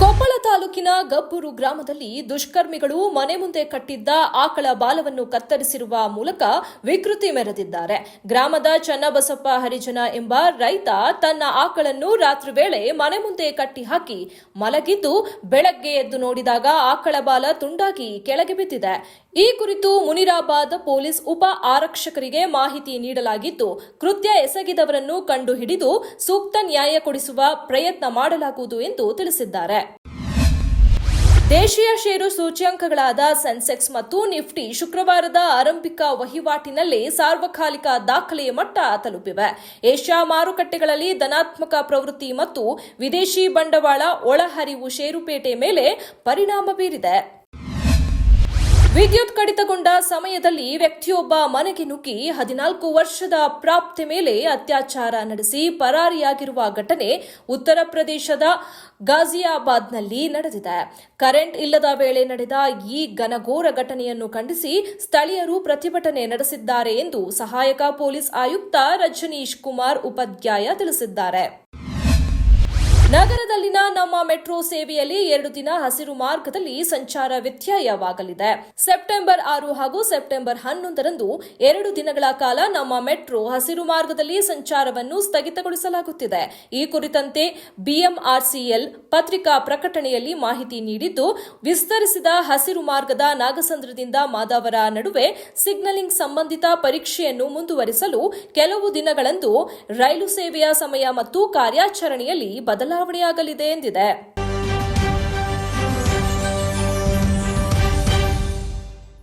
ಕೊಪ್ಪಳ ತಾಲೂಕಿನ ಗಬ್ಬೂರು ಗ್ರಾಮದಲ್ಲಿ ದುಷ್ಕರ್ಮಿಗಳು ಮನೆ ಮುಂದೆ ಕಟ್ಟಿದ್ದ ಆಕಳ ಬಾಲವನ್ನು ಕತ್ತರಿಸಿರುವ ಮೂಲಕ ವಿಕೃತಿ ಮೆರೆದಿದ್ದಾರೆ. ಗ್ರಾಮದ ಚನ್ನಬಸಪ್ಪ ಹರಿಜನ ಎಂಬ ರೈತ ತನ್ನ ಆಕಳನ್ನು ರಾತ್ರಿ ವೇಳೆ ಮನೆ ಮುಂದೆ ಕಟ್ಟಿ ಹಾಕಿ ಮಲಗಿದ್ದು ಬೆಳಗ್ಗೆ ಎದ್ದು ನೋಡಿದಾಗ ಆಕಳ ಬಾಲ ತುಂಡಾಗಿ ಕೆಳಗೆ ಬಿದ್ದಿದೆ. ಈ ಕುರಿತು ಮುನಿರಾಬಾದ್ ಪೊಲೀಸ್ ಉಪ ಆರಕ್ಷಕರಿಗೆ ಮಾಹಿತಿ ನೀಡಲಾಗಿದ್ದು, ಕೃತ್ಯ ಎಸಗಿದವರನ್ನು ಕಂಡುಹಿಡಿದು ಸೂಕ್ತ ನ್ಯಾಯ ಕೊಡಿಸುವ ಪ್ರಯತ್ನ ಮಾಡಲಾಗುವುದು ಎಂದು ತಿಳಿಸಿದ್ದಾರೆ. ದೇಶೀಯ ಷೇರು ಸೂಚ್ಯಂಕಗಳಾದ ಸೆನ್ಸೆಕ್ಸ್ ಮತ್ತು ನಿಫ್ಟಿ ಶುಕ್ರವಾರದ ಆರಂಭಿಕ ವಹಿವಾಟಿನಲ್ಲಿ ಸಾರ್ವಕಾಲಿಕ ದಾಖಲೆಯ ಮಟ್ಟ ತಲುಪಿವೆ. ಏಷ್ಯಾ ಮಾರುಕಟ್ಟೆಗಳಲ್ಲಿ ಧನಾತ್ಮಕ ಪ್ರವೃತ್ತಿ ಮತ್ತು ವಿದೇಶಿ ಬಂಡವಾಳ ಒಳಹರಿವು ಷೇರುಪೇಟೆ ಮೇಲೆ ಪರಿಣಾಮ ಬೀರಿದೆ. ವಿದ್ಯುತ್ ಕಡಿತಗೊಂಡ ಸಮಯದಲ್ಲಿ ವ್ಯಕ್ತಿಯೊಬ್ಬ ಮನೆಗೆ ನುಗ್ಗಿ 14 ವರ್ಷದ ಪ್ರಾಪ್ತೆ ಮೇಲೆ ಅತ್ಯಾಚಾರ ನಡೆಸಿ ಪರಾರಿಯಾಗಿರುವ ಘಟನೆ ಉತ್ತರ ಪ್ರದೇಶದ ಗಾಜಿಯಾಬಾದ್ನಲ್ಲಿ ನಡೆದಿದೆ. ಕರೆಂಟ್ ಇಲ್ಲದ ವೇಳೆ ನಡೆದ ಈ ಘನಘೋರ ಘಟನೆಯನ್ನು ಖಂಡಿಸಿ ಸ್ಥಳೀಯರು ಪ್ರತಿಭಟನೆ ನಡೆಸಿದ್ದಾರೆ ಎಂದು ಸಹಾಯಕ ಪೊಲೀಸ್ ಆಯುಕ್ತ ರಜನೀಶ್ ಕುಮಾರ್ ಉಪಾಧ್ಯಾಯ ತಿಳಿಸಿದ್ದಾರೆ. ನಗರದಲ್ಲಿನ ನಮ್ಮ ಮೆಟ್ರೋ ಸೇವೆಯಲ್ಲಿ 2 ದಿನ ಹಸಿರು ಮಾರ್ಗದಲ್ಲಿ ಸಂಚಾರ ವ್ಯತ್ಯಯವಾಗಲಿದೆ. ಸೆಪ್ಟೆಂಬರ್ 6 ಹಾಗೂ ಸೆಪ್ಟೆಂಬರ್ 11ರಂದು 2 ದಿನಗಳ ಕಾಲ ನಮ್ಮ ಮೆಟ್ರೋ ಹಸಿರು ಮಾರ್ಗದಲ್ಲಿ ಸಂಚಾರವನ್ನು ಸ್ಥಗಿತಗೊಳಿಸಲಾಗುತ್ತಿದೆ. ಈ ಕುರಿತಂತೆ ಬಿಎಂಆರ್ಸಿಎಲ್ ಪತ್ರಿಕಾ ಪ್ರಕಟಣೆಯಲ್ಲಿ ಮಾಹಿತಿ ನೀಡಿದ್ದು, ವಿಸ್ತರಿಸಿದ ಹಸಿರು ಮಾರ್ಗದ ನಾಗಸಂದ್ರದಿಂದ ಮಾದಾವರ ನಡುವೆ ಸಿಗ್ನಲಿಂಗ್ ಸಂಬಂಧಿತ ಪರೀಕ್ಷೆಯನ್ನು ಮುಂದುವರಿಸಲು ಕೆಲವು ದಿನಗಳಂದು ರೈಲು ಸೇವೆಯ ಸಮಯ ಮತ್ತು ಕಾರ್ಯಾಚರಣೆಯಲ್ಲಿ ಬದಲಾವಣೆಯಾಗಲಿದೆ ಎಂದಿದೆ.